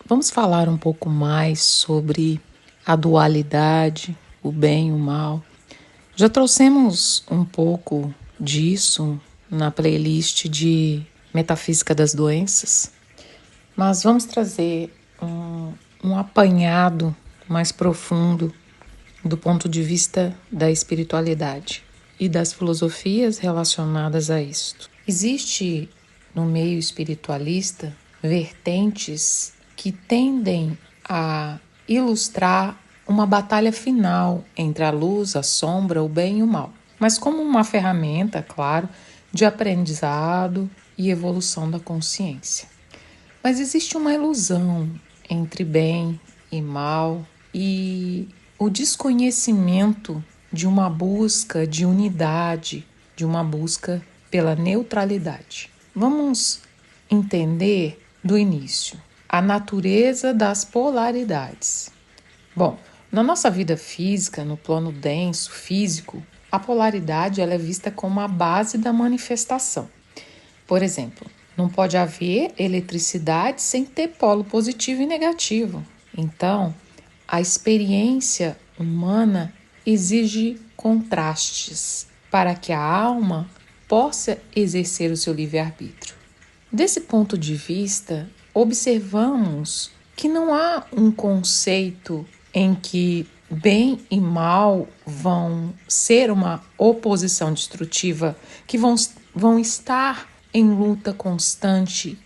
Vamos falar um pouco mais sobre a dualidade, o bem e o mal. Já trouxemos um pouco disso na playlist de Metafísica das Doenças, mas vamos trazer um apanhado mais profundo do ponto de vista da espiritualidade e das filosofias relacionadas a isto. Existe no meio espiritualista vertentes que tendem a ilustrar uma batalha final entre a luz, a sombra, o bem e o mal, mas como uma ferramenta, claro, de aprendizado e evolução da consciência. Mas existe uma ilusão entre bem e mal e o desconhecimento de uma busca de unidade, de uma busca pela neutralidade. Vamos entender do início a natureza das polaridades. Bom, na nossa vida física, no plano denso, físico, a polaridade ela é vista como a base da manifestação. Por exemplo, não pode haver eletricidade sem ter polo positivo e negativo. Então, a experiência humana exige contrastes para que a alma possa exercer o seu livre-arbítrio. Desse ponto de vista, observamos que não há um conceito em que bem e mal vão ser uma oposição destrutiva, que vão estar em luta constante,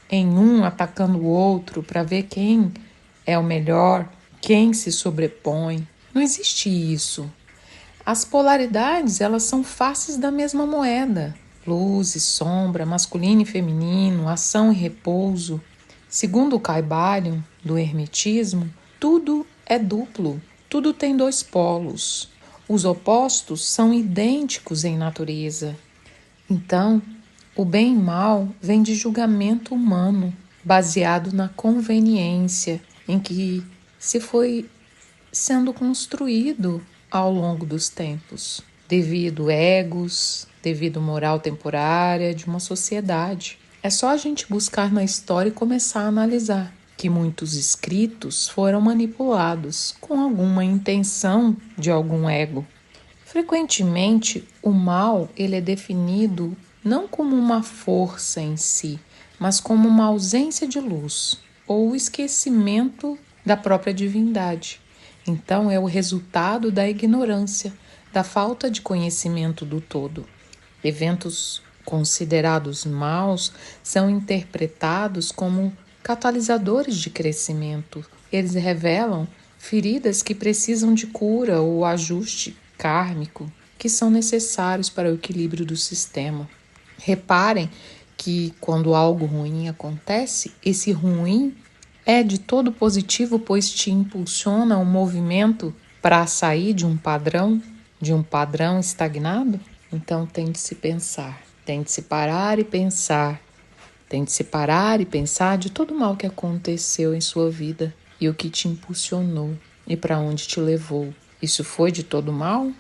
em um atacando o outro para ver quem é o melhor, quem se sobrepõe. Não existe isso. As polaridades, elas são faces da mesma moeda. Luz e sombra, masculino e feminino, ação e repouso. Segundo o Kybalion, do Hermetismo, tudo é duplo, tudo tem dois polos. Os opostos são idênticos em natureza. Então, o bem e mal vem de julgamento humano, baseado na conveniência em que se foi sendo construído ao longo dos tempos, devido egos, devido moral temporária de uma sociedade. É só a gente buscar na história e começar a analisar que muitos escritos foram manipulados com alguma intenção de algum ego. Frequentemente, o mal ele é definido não como uma força em si, mas como uma ausência de luz ou o esquecimento da própria divindade. Então, é o resultado da ignorância, da falta de conhecimento do todo. Eventos considerados maus são interpretados como catalisadores de crescimento. Eles revelam feridas que precisam de cura ou ajuste kármico, que são necessários para o equilíbrio do sistema. Reparem que quando algo ruim acontece, esse ruim é de todo positivo, pois te impulsiona um movimento para sair de um padrão estagnado. Então tem de se pensar, tem de se parar e pensar, tem de se parar e pensar de todo o mal que aconteceu em sua vida e o que te impulsionou e para onde te levou. Isso foi de todo mal?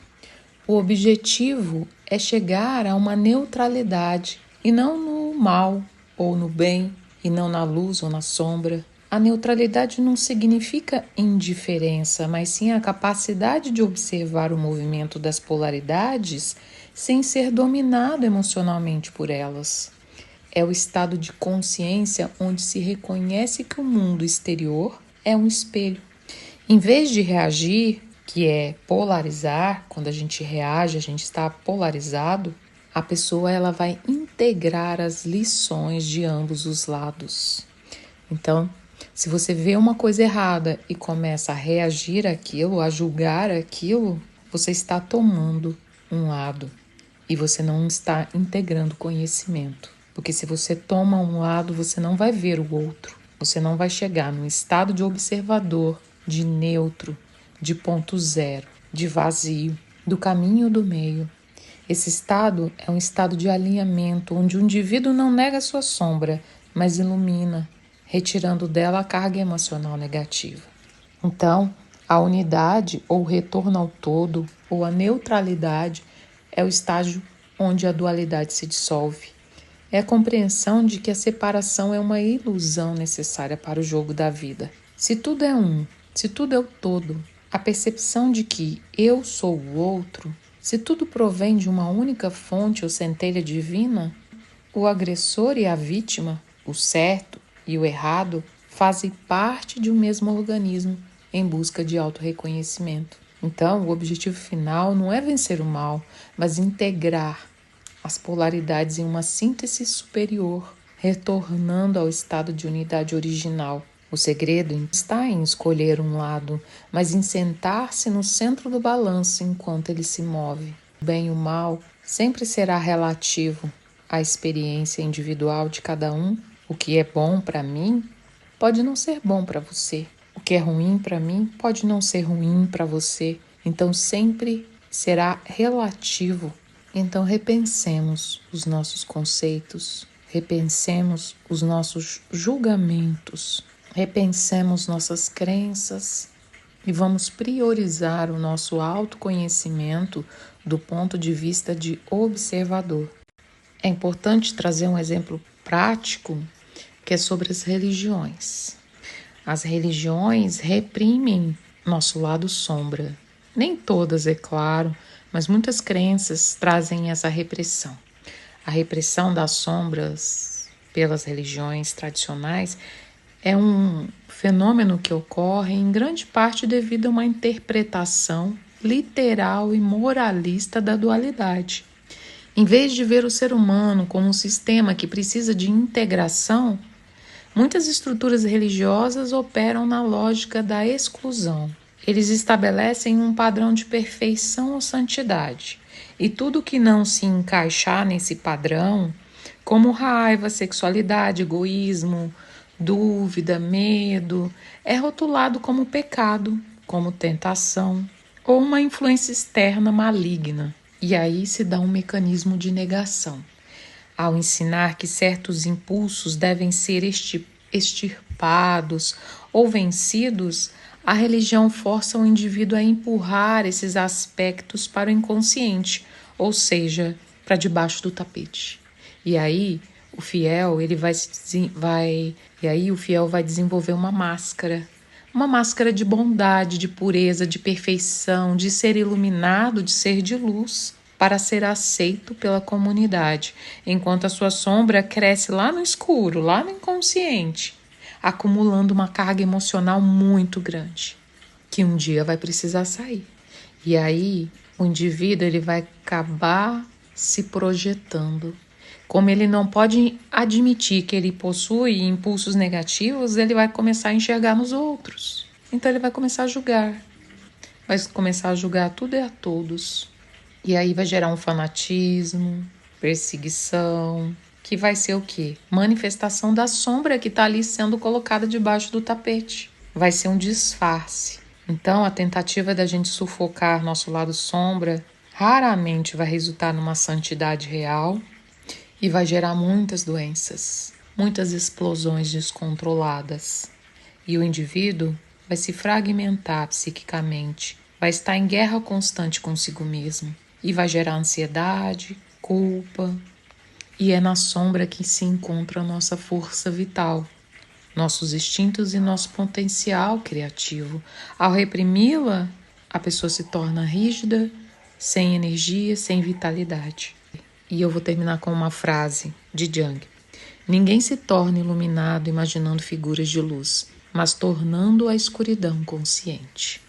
O objetivo é chegar a uma neutralidade e não no mal ou no bem e não na luz ou na sombra. A neutralidade não significa indiferença, mas sim a capacidade de observar o movimento das polaridades sem ser dominado emocionalmente por elas. É o estado de consciência onde se reconhece que o mundo exterior é um espelho. Em vez de reagir, que é polarizar, quando a gente reage, a gente está polarizado, a pessoa ela vai integrar as lições de ambos os lados. Então, se você vê uma coisa errada e começa a reagir àquilo, a julgar aquilo, você está tomando um lado e você não está integrando conhecimento. Porque se você toma um lado, você não vai ver o outro. Você não vai chegar num estado de observador, de neutro, de ponto zero, de vazio, do caminho do meio. Esse estado é um estado de alinhamento, onde o indivíduo não nega sua sombra, mas ilumina, retirando dela a carga emocional negativa. Então, a unidade ou o retorno ao todo, ou a neutralidade, é o estágio onde a dualidade se dissolve. É a compreensão de que a separação é uma ilusão necessária para o jogo da vida. Se tudo é um, se tudo é o todo, a percepção de que eu sou o outro, se tudo provém de uma única fonte ou centelha divina, o agressor e a vítima, o certo e o errado, fazem parte de um mesmo organismo em busca de autorreconhecimento. Então, o objetivo final não é vencer o mal, mas integrar as polaridades em uma síntese superior, retornando ao estado de unidade original. O segredo está em escolher um lado, mas em sentar-se no centro do balanço enquanto ele se move. O bem e o mal sempre será relativo à experiência individual de cada um. O que é bom para mim pode não ser bom para você. O que é ruim para mim pode não ser ruim para você. Então sempre será relativo. Então repensemos os nossos conceitos, repensemos os nossos julgamentos, repensemos nossas crenças e vamos priorizar o nosso autoconhecimento do ponto de vista de observador. É importante trazer um exemplo prático que é sobre as religiões. As religiões reprimem nosso lado sombra. Nem todas, é claro, mas muitas crenças trazem essa repressão. A repressão das sombras pelas religiões tradicionais é um fenômeno que ocorre em grande parte devido a uma interpretação literal e moralista da dualidade. Em vez de ver o ser humano como um sistema que precisa de integração, muitas estruturas religiosas operam na lógica da exclusão. Eles estabelecem um padrão de perfeição ou santidade, e tudo que não se encaixar nesse padrão, como raiva, sexualidade, egoísmo, dúvida, medo, é rotulado como pecado, como tentação ou uma influência externa maligna. E aí se dá um mecanismo de negação. Ao ensinar que certos impulsos devem ser extirpados ou vencidos, a religião força o indivíduo a empurrar esses aspectos para o inconsciente, ou seja, para debaixo do tapete. E aí o fiel vai desenvolver uma máscara de bondade, de pureza, de perfeição, de ser iluminado, de ser de luz, para ser aceito pela comunidade, enquanto a sua sombra cresce lá no escuro, lá no inconsciente, acumulando uma carga emocional muito grande, que um dia vai precisar sair. E aí o indivíduo ele vai acabar se projetando. Como ele não pode admitir que ele possui impulsos negativos, ele vai começar a enxergar nos outros. Então ele vai começar a julgar. Vai começar a julgar tudo e a todos. E aí vai gerar um fanatismo, perseguição, que vai ser o quê? Manifestação da sombra que está ali sendo colocada debaixo do tapete. Vai ser um disfarce. Então a tentativa da gente sufocar nosso lado sombra raramente vai resultar numa santidade real, e vai gerar muitas doenças, muitas explosões descontroladas. E o indivíduo vai se fragmentar psiquicamente, vai estar em guerra constante consigo mesmo e vai gerar ansiedade, culpa. E é na sombra que se encontra a nossa força vital, nossos instintos e nosso potencial criativo. Ao reprimi-la, a pessoa se torna rígida, sem energia, sem vitalidade. E eu vou terminar com uma frase de Jung. Ninguém se torna iluminado imaginando figuras de luz, mas tornando a escuridão consciente.